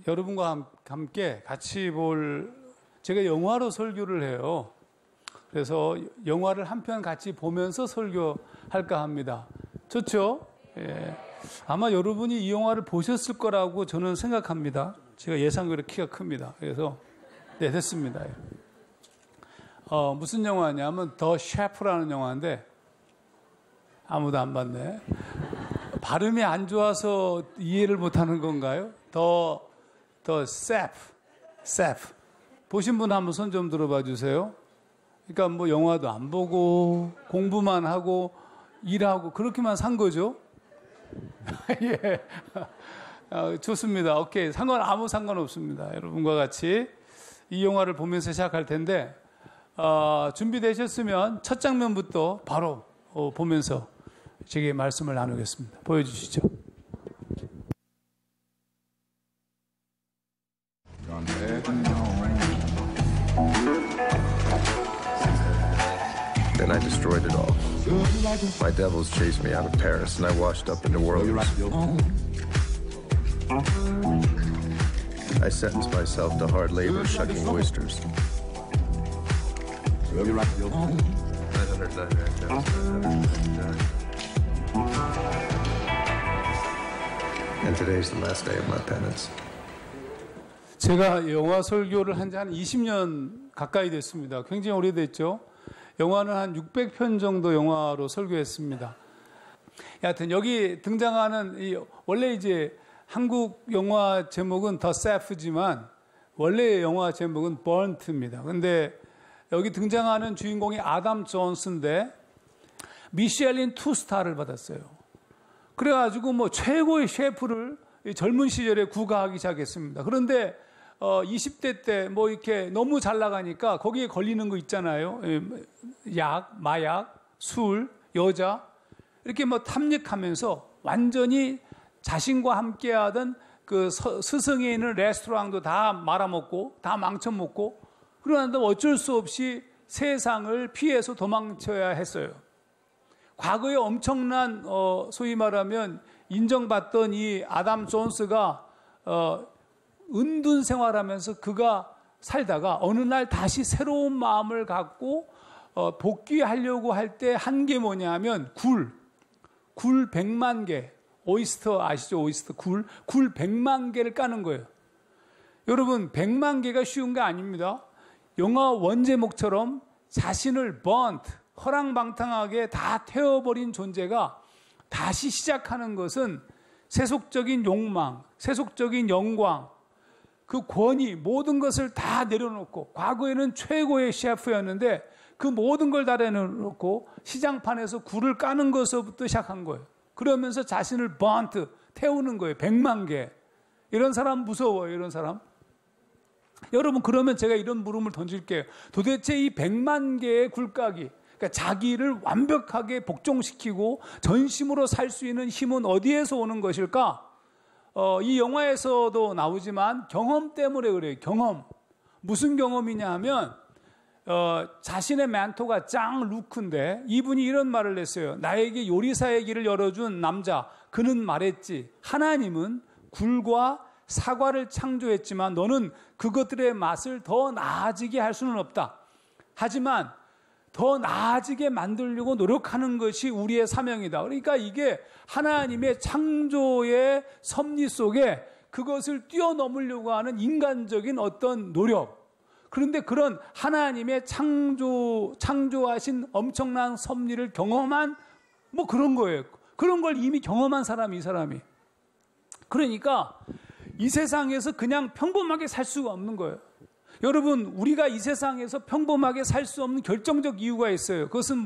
여러분과 함께 같이 제가 영화로 설교를 해요. 그래서 영화를 한 편 같이 보면서 설교할까 합니다. 좋죠? 예. 아마 여러분이 이 영화를 보셨을 거라고 저는 생각합니다. 제가 예상외로 키가 큽니다. 그래서, 네, 됐습니다. 무슨 영화냐면, 더 셰프라는 영화인데, 아무도 안 봤네. 발음이 안 좋아서 이해를 못 하는 건가요? 더 셰프. 보신 분 한번 손 좀 들어봐 주세요. 그러니까 뭐 영화도 안 보고, 공부만 하고, 일하고, 그렇게만 산 거죠? 예. 좋습니다. 오케이. 아무 상관없습니다. 여러분과 같이 이 영화를 보면서 시작할 텐데, 준비되셨으면 첫 장면부터 바로 보면서 제게 말씀을 나누겠습니다. 보여주시죠. Then I destroyed it all. My devils chased me out of Paris, and I washed up in New Orleans. I sentenced myself to hard labor shucking oysters. And today's the last day of my penance. 제가 영화 설교를 한 지 한 20년 가까이 됐습니다. 굉장히 오래됐죠. 영화는 한 600편 정도 영화로 설교했습니다. 여하튼 여기 등장하는 원래 이제 한국 영화 제목은 더 세프지만 원래 영화 제목은 번트입니다. 근데 여기 등장하는 주인공이 아담 존스인데 미쉐린 2스타를 받았어요. 그래가지고 뭐 최고의 셰프를 젊은 시절에 구가하기 시작했습니다. 그런데 20대 때 뭐 이렇게 너무 잘 나가니까 거기에 걸리는 거 있잖아요. 마약, 술, 여자 이렇게 뭐 탐닉하면서 완전히 자신과 함께하던 그 스승에 있는 레스토랑도 다 말아먹고 다 망쳐먹고 그러는데 어쩔 수 없이 세상을 피해서 도망쳐야 했어요. 과거에 엄청난 소위 말하면 인정받던 이 아담 존스가 은둔 생활하면서 그가 살다가 어느 날 다시 새로운 마음을 갖고 복귀하려고 할 때 한 게 뭐냐면 굴 100만 개, 오이스터 아시죠? 오이스터 굴 100만 개를 까는 거예요. 여러분 100만 개가 쉬운 게 아닙니다. 영화 원제목처럼 자신을 허랑방탕하게 다 태워버린 존재가 다시 시작하는 것은 세속적인 욕망, 세속적인 영광, 그 권위, 모든 것을 다 내려놓고 과거에는 최고의 셰프였는데 그 모든 걸 다 내려놓고 시장판에서 굴을 까는 것부터 시작한 거예요. 그러면서 자신을 태우는 거예요. 100만 개. 이런 사람 무서워요. 이런 사람. 여러분 그러면 제가 이런 물음을 던질게요. 도대체 이 100만 개의 굴까기, 그러니까 자기를 완벽하게 복종시키고 전심으로 살 수 있는 힘은 어디에서 오는 것일까? 이 영화에서도 나오지만 경험 때문에 그래요. 경험. 무슨 경험이냐 하면 자신의 멘토가 짱 루크인데 이분이 이런 말을 했어요. 나에게 요리사의 길을 열어준 남자. 그는 말했지. 하나님은 굴과 사과를 창조했지만 너는 그것들의 맛을 더 나아지게 할 수는 없다. 하지만 더 나아지게 만들려고 노력하는 것이 우리의 사명이다. 그러니까 이게 하나님의 창조의 섭리 속에 그것을 뛰어넘으려고 하는 인간적인 어떤 노력. 그런데 그런 하나님의 창조하신 엄청난 섭리를 경험한 뭐 그런 거예요. 그런 걸 이미 경험한 사람이 이 사람이. 그러니까 이 세상에서 그냥 평범하게 살 수가 없는 거예요. 여러분, 우리가 이 세상에서 평범하게 살 수 없는 결정적 이유가 있어요. 그것은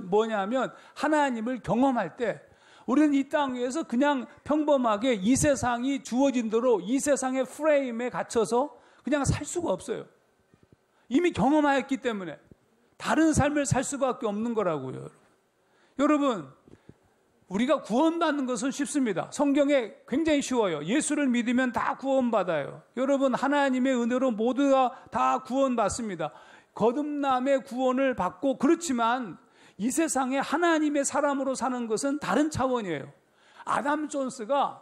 뭐냐면 하나님을 경험할 때 우리는 이 땅 위에서 그냥 평범하게 이 세상이 주어진 대로 이 세상의 프레임에 갇혀서 그냥 살 수가 없어요. 이미 경험하였기 때문에 다른 삶을 살 수밖에 없는 거라고요. 여러분, 우리가 구원받는 것은 쉽습니다. 성경에 굉장히 쉬워요. 예수를 믿으면 다 구원받아요. 여러분, 하나님의 은혜로 모두가 다 구원받습니다. 거듭남의 구원을 받고, 그렇지만 이 세상에 하나님의 사람으로 사는 것은 다른 차원이에요. 아담 존스가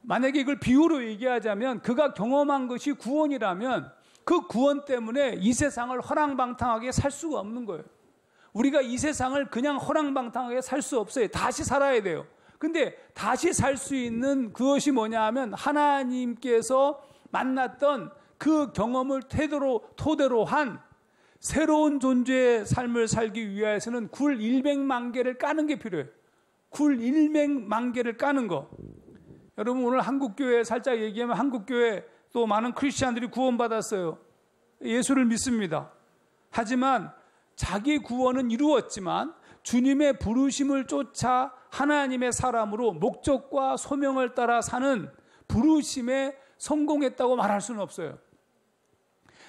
만약에 이걸 비유로 얘기하자면 그가 경험한 것이 구원이라면 그 구원 때문에 이 세상을 허랑방탕하게 살 수가 없는 거예요. 우리가 이 세상을 그냥 허랑방탕하게 살 수 없어요. 다시 살아야 돼요. 근데 다시 살 수 있는 그것이 뭐냐 하면 하나님께서 만났던 그 경험을 토대로 한 새로운 존재의 삶을 살기 위해서는 굴 100만 개를 까는 게 필요해요. 굴 100만 개를 까는 거. 여러분 오늘 한국교회 살짝 얘기하면 한국교회 또 많은 크리스찬들이 구원받았어요. 예수를 믿습니다. 하지만 자기 구원은 이루었지만 주님의 부르심을 쫓아 하나님의 사람으로 목적과 소명을 따라 사는 부르심에 성공했다고 말할 수는 없어요.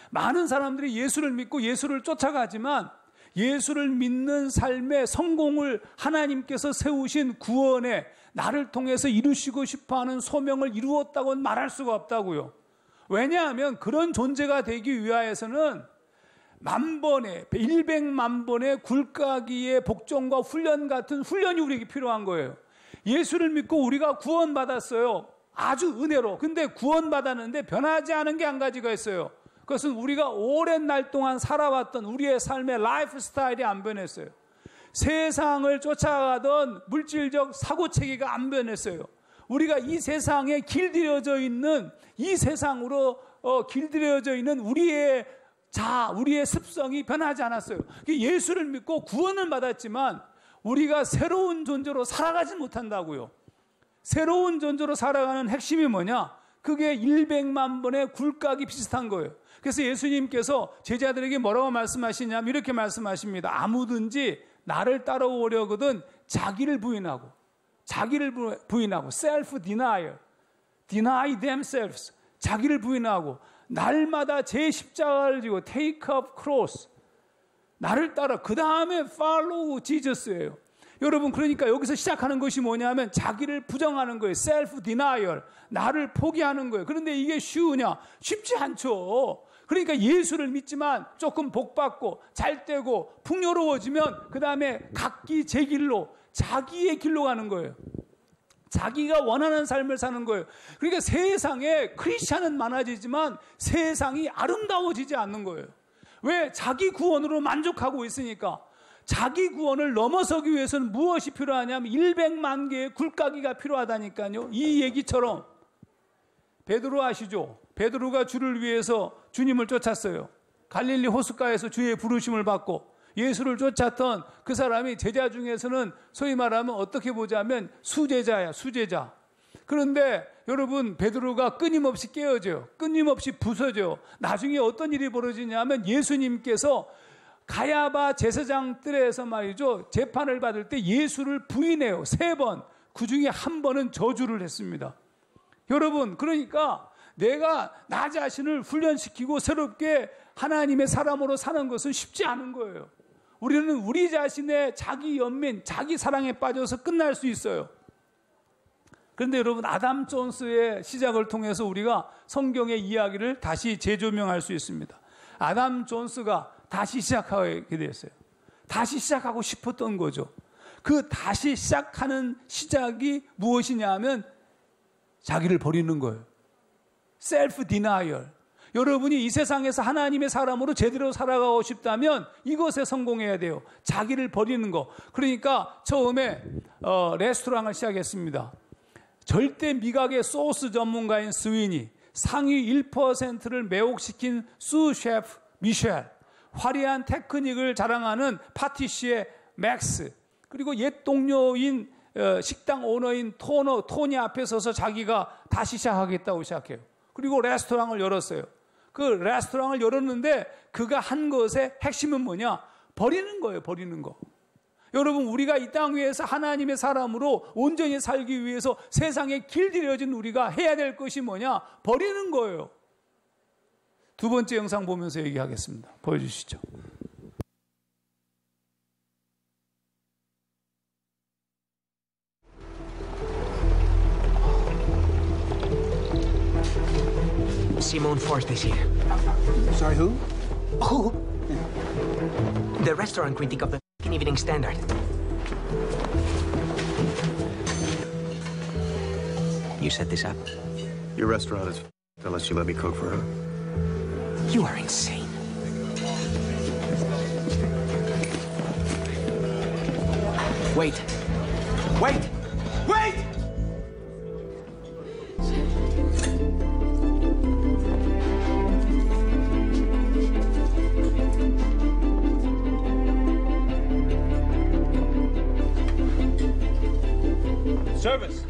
많은 사람들이 예수를 믿고 예수를 쫓아가지만 예수를 믿는 삶의 성공을 하나님께서 세우신 구원에 나를 통해서 이루시고 싶어하는 소명을 이루었다고는 말할 수가 없다고요. 왜냐하면 그런 존재가 되기 위하여서는 100만 번의 굴까기의 복종과 훈련 같은 훈련이 우리에게 필요한 거예요. 예수를 믿고 우리가 구원받았어요. 아주 은혜로. 근데 구원받았는데 변하지 않은 게 한 가지가 있어요. 그것은 우리가 오랜 날 동안 살아왔던 우리의 삶의 라이프 스타일이 안 변했어요. 세상을 쫓아가던 물질적 사고체계가 안 변했어요. 우리가 이 세상에 길들여져 있는 이 세상으로 길들여져 있는 우리의 우리의 습성이 변하지 않았어요. 예수를 믿고 구원을 받았지만 우리가 새로운 존재로 살아가지 못한다고요. 새로운 존재로 살아가는 핵심이 뭐냐? 그게 100만 번의 굴까기 비슷한 거예요. 그래서 예수님께서 제자들에게 뭐라고 말씀하시냐면 이렇게 말씀하십니다. 아무든지 나를 따라오려거든 자기를 부인하고 self denial, deny themselves, 자기를 부인하고 날마다 제 십자가를 지고 take up cross, 나를 따라 그 다음에 follow Jesus예요. 여러분 그러니까 여기서 시작하는 것이 뭐냐면 자기를 부정하는 거예요. self denial, 나를 포기하는 거예요. 그런데 이게 쉬우냐? 쉽지 않죠. 그러니까 예수를 믿지만 조금 복받고 잘되고 풍요로워지면 그 다음에 각기 제 길로 자기의 길로 가는 거예요. 자기가 원하는 삶을 사는 거예요. 그러니까 세상에 크리스찬은 많아지지만 세상이 아름다워지지 않는 거예요. 왜? 자기 구원으로 만족하고 있으니까. 자기 구원을 넘어서기 위해서는 무엇이 필요하냐면 100만 개의 굴까기가 필요하다니까요. 이 얘기처럼 베드로 아시죠? 베드로가 주를 위해서 주님을 쫓았어요. 갈릴리 호숫가에서 주의 부르심을 받고 예수를 쫓았던 그 사람이 제자 중에서는 소위 말하면 어떻게 보자면 수제자야, 수제자. 그런데 여러분 베드로가 끊임없이 깨어져요. 끊임없이 부서져요. 나중에 어떤 일이 벌어지냐면 예수님께서 가야바 제사장 뜰에서 말이죠. 재판을 받을 때 예수를 부인해요. 3번. 그 중에 1번은 저주를 했습니다. 여러분 그러니까 내가 나 자신을 훈련시키고 새롭게 하나님의 사람으로 사는 것은 쉽지 않은 거예요. 우리는 우리 자신의 자기 연민, 자기 사랑에 빠져서 끝날 수 있어요. 그런데 여러분 아담 존스의 시작을 통해서 우리가 성경의 이야기를 다시 재조명할 수 있습니다. 아담 존스가 다시 시작하게 됐어요. 다시 시작하고 싶었던 거죠. 그 다시 시작하는 시작이 무엇이냐 하면 자기를 버리는 거예요. 셀프 디나이얼. 여러분이 이 세상에서 하나님의 사람으로 제대로 살아가고 싶다면 이것에 성공해야 돼요. 자기를 버리는 거. 그러니까 처음에 레스토랑을 시작했습니다. 절대 미각의 소스 전문가인 스위니, 상위 1%를 매혹시킨 수 셰프 미셸, 화려한 테크닉을 자랑하는 파티시에 맥스, 그리고 옛 동료인 식당 오너인 토니 앞에 서서 자기가 다시 시작하겠다고 시작해요. 그리고 레스토랑을 열었어요. 그 레스토랑을 열었는데 그가 한 것의 핵심은 뭐냐? 버리는 거예요. 버리는 거. 여러분 우리가 이 땅 위에서 하나님의 사람으로 온전히 살기 위해서 세상에 길들여진 우리가 해야 될 것이 뭐냐? 버리는 거예요. 두 번째 영상 보면서 얘기하겠습니다. 보여주시죠. Simone Forst is here. Sorry, who? Who? The restaurant critic of the Evening Standard. You set this up? Your restaurant is unless you let me cook for her. You are insane. Wait. Wait! Wait! Service.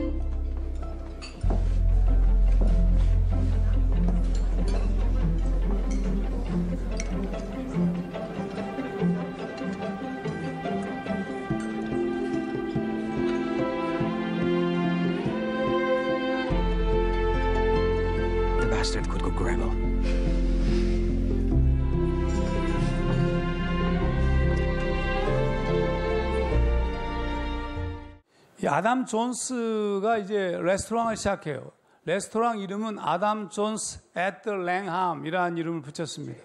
The bastard could go gravel. 이 아담 존스가 이제 레스토랑을 시작해요. 레스토랑 이름은 아담 존스 at the Langham이라는 이름을 붙였습니다.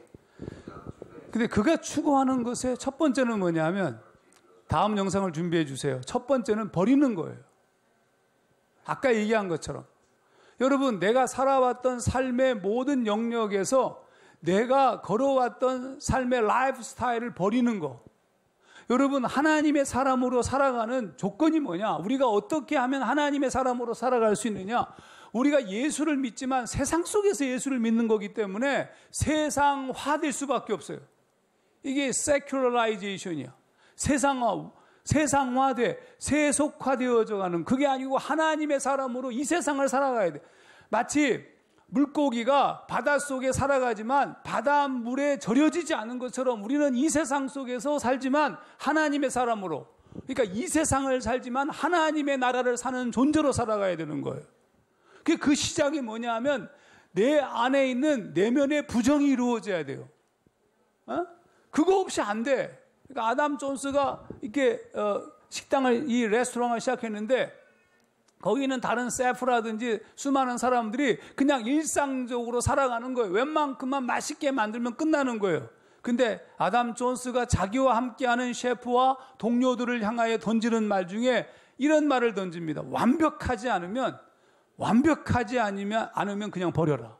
근데 그가 추구하는 것의 첫 번째는 뭐냐면 다음 영상을 준비해 주세요. 첫 번째는 버리는 거예요. 아까 얘기한 것처럼 여러분, 내가 살아왔던 삶의 모든 영역에서 내가 걸어왔던 삶의 라이프 스타일을 버리는 거. 여러분, 하나님의 사람으로 살아가는 조건이 뭐냐? 우리가 어떻게 하면 하나님의 사람으로 살아갈 수 있느냐? 우리가 예수를 믿지만 세상 속에서 예수를 믿는 거기 때문에 세상화될 수밖에 없어요. 이게 secularization이야. 세상화돼, 세속화되어져 가는, 그게 아니고 하나님의 사람으로 이 세상을 살아가야 돼. 마치 물고기가 바닷속에 살아가지만 바닷물에 절여지지 않은 것처럼 우리는 이 세상 속에서 살지만 하나님의 사람으로, 그러니까 이 세상을 살지만 하나님의 나라를 사는 존재로 살아가야 되는 거예요. 그 시작이 뭐냐 하면 내 안에 있는 내면의 부정이 이루어져야 돼요. 그거 없이 안 돼. 그러니까 아담 존스가 이렇게 식당을, 이 레스토랑을 시작했는데 거기는 다른 셰프라든지 수많은 사람들이 그냥 일상적으로 살아가는 거예요. 웬만큼만 맛있게 만들면 끝나는 거예요. 근데 아담 존스가 자기와 함께하는 셰프와 동료들을 향하여 던지는 말 중에 이런 말을 던집니다. 완벽하지 않으면 그냥 버려라.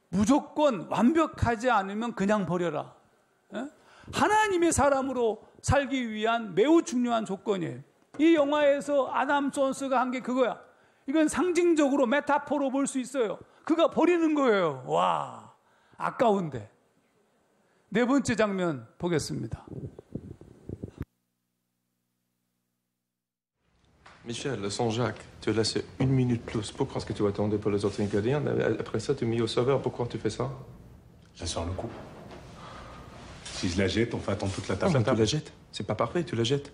무조건 완벽하지 않으면 그냥 버려라. 하나님의 사람으로 살기 위한 매우 중요한 조건이에요. 이 영화에서 아담 존스가 한 게 그거야. 이건 상징적으로 메타포로 볼 수 있어요. 그가 버리는 거예요. 와, 아까운데. 네 번째 장면 보겠습니다. Michel, le Saint-Jacques, tu as laissé 1 minute plus. Pourquoi est-ce que tu attendais pour les autres ingrédients? Après ça, tu as mis au sauveur. Pourquoi tu fais ça? Ça sort le coup. Si je la jette, on fait attendre toute la table. Tu la jettes. C'est pas parfait, tu la jettes.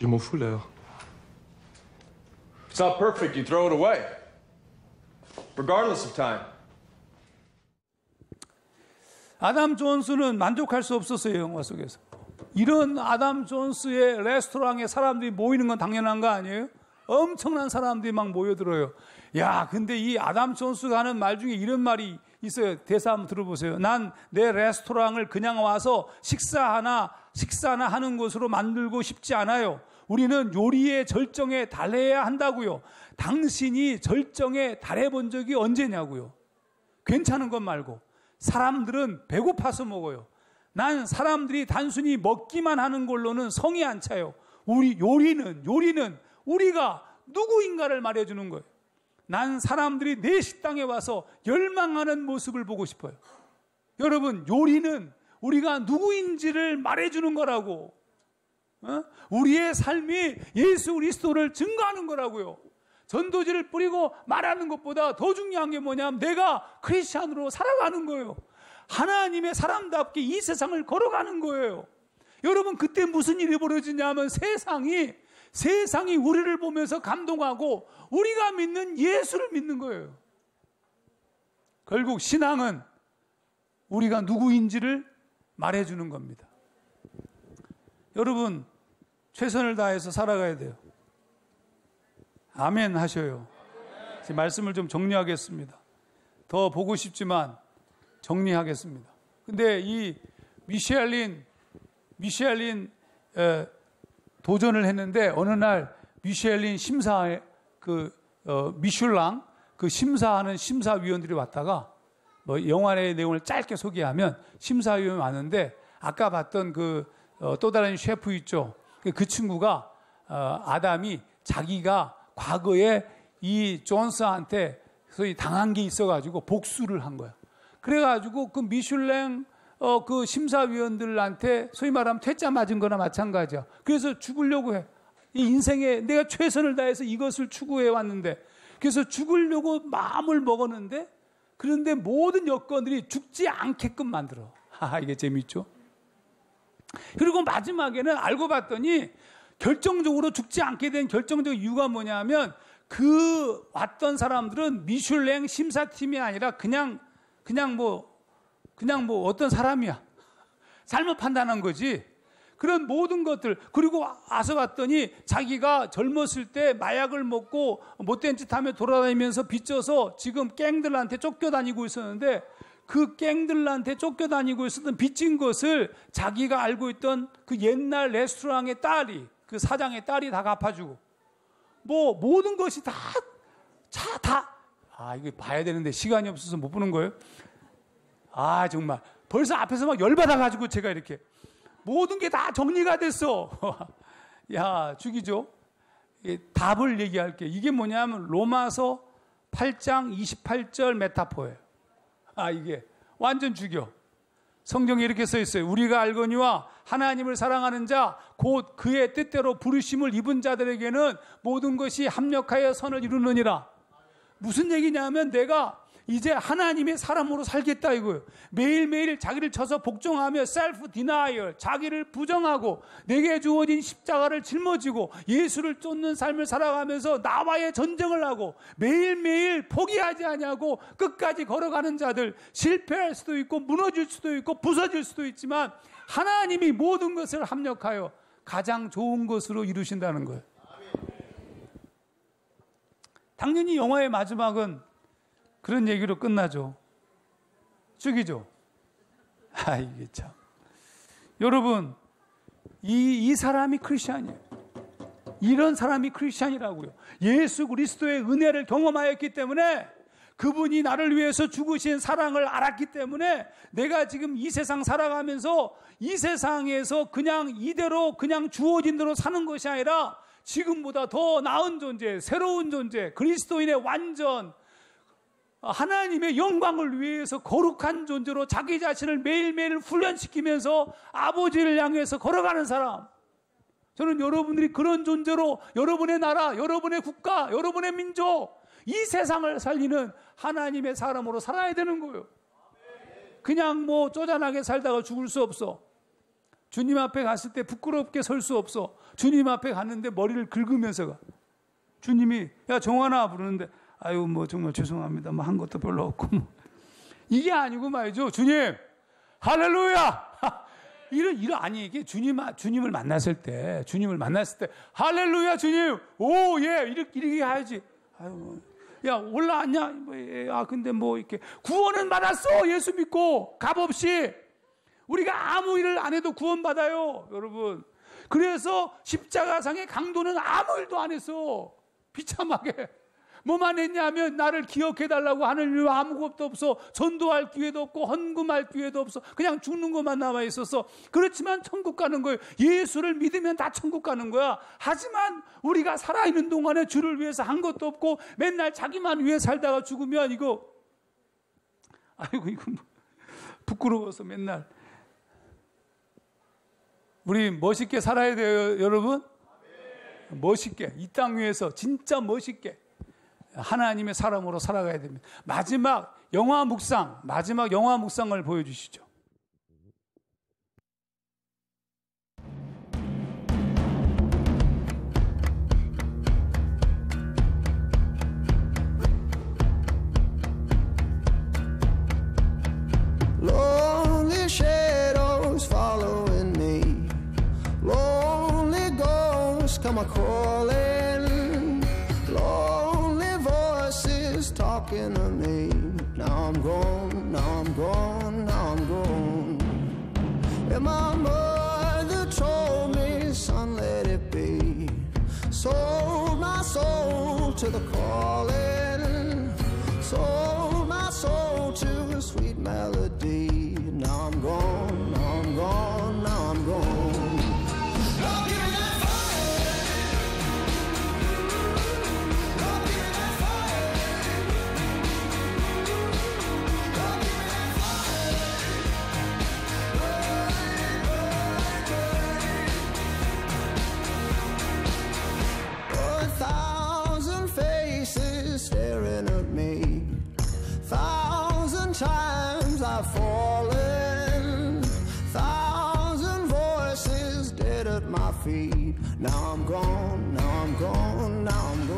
Je m'en fous, l'heure. If it's not perfect, you throw it away. Regardless of time. 아담 존스는 만족할 수 없었어요, 영화 속에서. 이런 아담 존스의 레스토랑에 사람들이 모이는 건 당연한 거 아니에요? 엄청난 사람들이 막 모여들어요. 야, 근데 이 아담 존스가 하는 말 중에 이런 말이 있어요. 대사 한번 들어보세요. 난 내 레스토랑을 그냥 와서 식사나 하는 곳으로 만들고 싶지 않아요. 우리는 요리의 절정에 달해야 한다고요. 당신이 절정에 달해본 적이 언제냐고요. 괜찮은 것 말고. 사람들은 배고파서 먹어요. 난 사람들이 단순히 먹기만 하는 걸로는 성이 안 차요. 우리 요리는 우리가 누구인가를 말해주는 거예요. 난 사람들이 내 식당에 와서 열망하는 모습을 보고 싶어요. 여러분, 요리는 우리가 누구인지를 말해주는 거라고. 우리의 삶이 예수 그리스도를 증거하는 거라고요. 전도지를 뿌리고 말하는 것보다 더 중요한 게 뭐냐면 내가 크리스찬으로 살아가는 거예요. 하나님의 사람답게 이 세상을 걸어가는 거예요. 여러분, 그때 무슨 일이 벌어지냐면 세상이 우리를 보면서 감동하고 우리가 믿는 예수를 믿는 거예요. 결국 신앙은 우리가 누구인지를 말해주는 겁니다. 여러분, 최선을 다해서 살아가야 돼요. 아멘 하셔요. 제 말씀을 좀 정리하겠습니다. 더 보고 싶지만 정리하겠습니다. 근데 이 미쉐린 도전을 했는데 어느 날 미쉐린 심사에 그 미슐랑 그 심사하는 심사위원들이 왔다가 뭐 영화의 내용을 짧게 소개하면 심사위원이 왔는데 아까 봤던 또 다른 셰프 있죠. 그 친구가 아담이 자기가 과거에 이 존스한테 소위 당한 게 있어가지고 복수를 한 거야. 그래가지고 그 미슐랭 그 심사위원들한테 소위 말하면 퇴짜 맞은 거나 마찬가지야. 그래서 죽으려고 해. 이 인생에 내가 최선을 다해서 이것을 추구해 왔는데, 그래서 죽으려고 마음을 먹었는데, 그런데 모든 여건들이 죽지 않게끔 만들어. 이게 재밌죠? 그리고 마지막에는 알고 봤더니 결정적으로 죽지 않게 된 결정적 이유가 뭐냐면, 그 왔던 사람들은 미슐랭 심사팀이 아니라 그냥 뭐 어떤 사람이야. 잘못 판단한 거지. 그런 모든 것들. 그리고 와서 봤더니 자기가 젊었을 때 마약을 먹고 못된 짓 하며 돌아다니면서 빚져서 지금 갱들한테 쫓겨다니고 있었는데, 그 갱들한테 쫓겨다니고 있었던 빚진 것을 자기가 알고 있던 그 옛날 레스토랑의 딸이, 그 사장의 딸이 다 갚아주고, 뭐 모든 것이 다 이거 봐야 되는데 시간이 없어서 못 보는 거예요. 정말 벌써 앞에서 막 열받아가지고 제가 이렇게 모든 게 다 정리가 됐어. 야, 죽이죠. 답을 얘기할게. 이게 뭐냐면 로마서 8장 28절 메타포예요. 이게 완전 죽여. 성경에 이렇게 써 있어요. 우리가 알거니와 하나님을 사랑하는 자 곧 그의 뜻대로 부르심을 입은 자들에게는 모든 것이 합력하여 선을 이루느니라. 무슨 얘기냐면 내가 이제 하나님의 사람으로 살겠다 이거예요. 매일매일 자기를 쳐서 복종하며 self denial, 자기를 부정하고 내게 주어진 십자가를 짊어지고 예수를 쫓는 삶을 살아가면서 나와의 전쟁을 하고 매일매일 포기하지 않냐고 끝까지 걸어가는 자들, 실패할 수도 있고 무너질 수도 있고 부서질 수도 있지만 하나님이 모든 것을 합력하여 가장 좋은 것으로 이루신다는 거예요. 당연히 영화의 마지막은 그런 얘기로 끝나죠. 죽이죠. 이게 참. 여러분, 이 사람이 크리스찬이에요. 이런 사람이 크리스찬이라고요. 예수 그리스도의 은혜를 경험하였기 때문에, 그분이 나를 위해서 죽으신 사랑을 알았기 때문에 내가 지금 이 세상 살아가면서 이 세상에서 그냥 이대로 그냥 주어진 대로 사는 것이 아니라 지금보다 더 나은 존재, 새로운 존재, 그리스도인의 완전, 하나님의 영광을 위해서 거룩한 존재로 자기 자신을 매일매일 훈련시키면서 아버지를 향해서 걸어가는 사람. 저는 여러분들이 그런 존재로 여러분의 나라, 여러분의 국가, 여러분의 민족, 이 세상을 살리는 하나님의 사람으로 살아야 되는 거예요. 그냥 뭐 쪼잔하게 살다가 죽을 수 없어. 주님 앞에 갔을 때 부끄럽게 설 수 없어. 주님 앞에 갔는데 머리를 긁으면서 가. 주님이 야 정환아 부르는데 아유 뭐 정말 죄송합니다. 뭐 한 것도 별로 없고 뭐. 이게 아니고 말이죠. 주님 할렐루야. 아니 이게 주님을 만났을 때 할렐루야 주님 오예 이렇게 해야지. 아유 야 올라왔냐? 근데 뭐 이렇게 구원은 받았어. 예수 믿고 값없이 우리가 아무 일을 안 해도 구원받아요, 여러분. 그래서 십자가상의 강도는 아무 일도 안 했어. 비참하게. 뭐만 했냐면 나를 기억해달라고 하는 일 아무것도 없어. 전도할 기회도 없고 헌금할 기회도 없어. 그냥 죽는 것만 남아 있었어. 그렇지만 천국 가는 거예요. 예수를 믿으면 다 천국 가는 거야. 하지만 우리가 살아있는 동안에 주를 위해서 한 것도 없고 맨날 자기만 위해 살다가 죽으면 이거 부끄러워서 맨날. 우리 멋있게 살아야 돼요, 여러분. 멋있게 이 땅 위에서 진짜 멋있게 하나님의 사람으로 살아가야 됩니다. 마지막 영화 묵상을 보여주시죠. Lonely shadows following me, lonely ghosts come a-calling, lonely voices talking to me. Now I'm gone, now I'm gone, now I'm gone. And my mother told me, son, let it be. Sold my my soul to the calling, sold my soul to a sweet melody. Now I'm gone, now I'm gone, now I'm gone. Staring at me, 1,000 times I've fallen, 1,000 voices dead at my feet. Now I'm gone, now I'm gone, now I'm gone.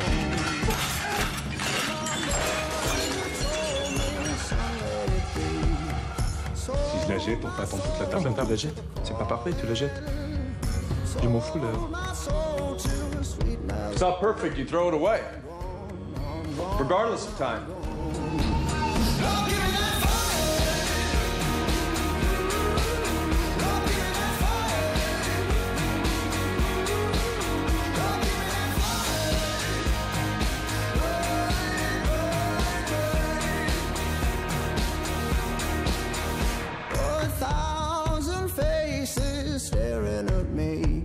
Si je la jette, on peut attendre toute la Ah, table. mais tu la jettes. C'est pas parfait, tu la jettes. Je m'en fous, là. It's not perfect, you throw it away. Regardless of time. A 1,000 faces staring at me,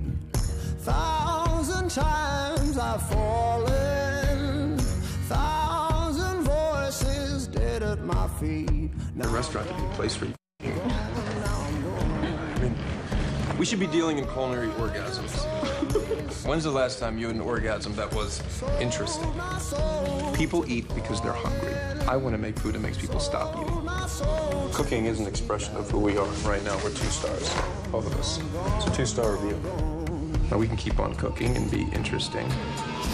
1,000 times I've fallen, 1,000 voices dead at my feet. The restaurant could be a place for you. I mean, we should be dealing in culinary orgasms. When's the last time you had an orgasm that was interesting? People eat because they're hungry. I want to make food that makes people stop eating. Cooking is an expression of who we are. Right now, we're 2 stars, both of us. It's a 2-star review. Now, we can keep on cooking and be interesting,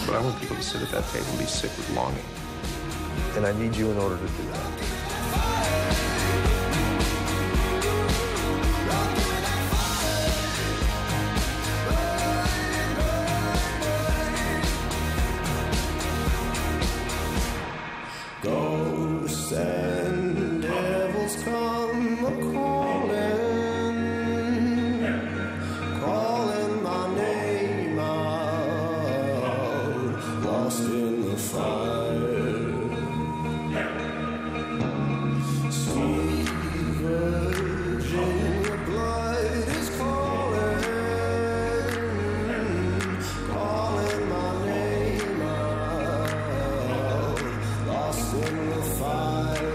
but I want people to sit at that table and be sick with longing. And I need you in order to do that. Ghosts and devils come a-calling, calling my name out, lost in the fire. Sweet virgin, your blood is calling, calling my name out, lost in the fire.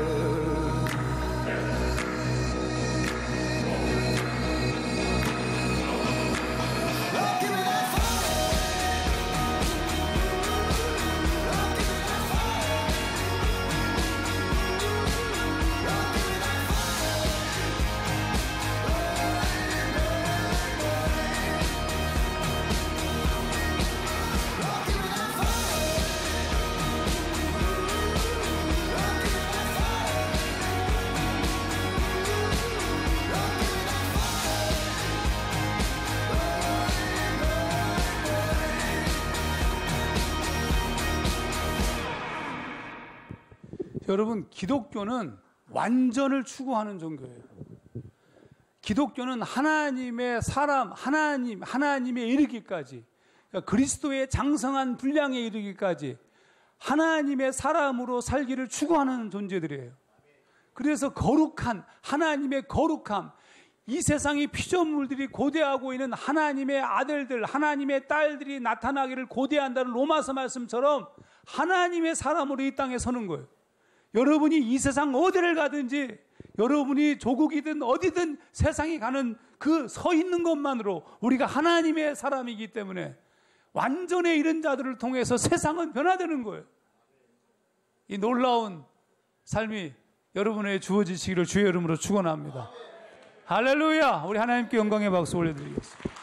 여러분, 기독교는 완전을 추구하는 종교예요. 기독교는 하나님의 사람, 하나님에 이르기까지, 그러니까 그리스도의 장성한 분량에 이르기까지 하나님의 사람으로 살기를 추구하는 존재들이에요. 그래서 거룩한, 하나님의 거룩함, 이 세상의 피조물들이 고대하고 있는 하나님의 아들들, 하나님의 딸들이 나타나기를 고대한다는 로마서 말씀처럼 하나님의 사람으로 이 땅에 서는 거예요. 여러분이 이 세상 어디를 가든지, 여러분이 조국이든 어디든 세상에 가는 그 서 있는 것만으로 우리가 하나님의 사람이기 때문에 완전에 이른 자들을 통해서 세상은 변화되는 거예요. 이 놀라운 삶이 여러분에게 주어지시기를 주의 이름으로 축원합니다. 할렐루야! 우리 하나님께 영광의 박수 올려드리겠습니다.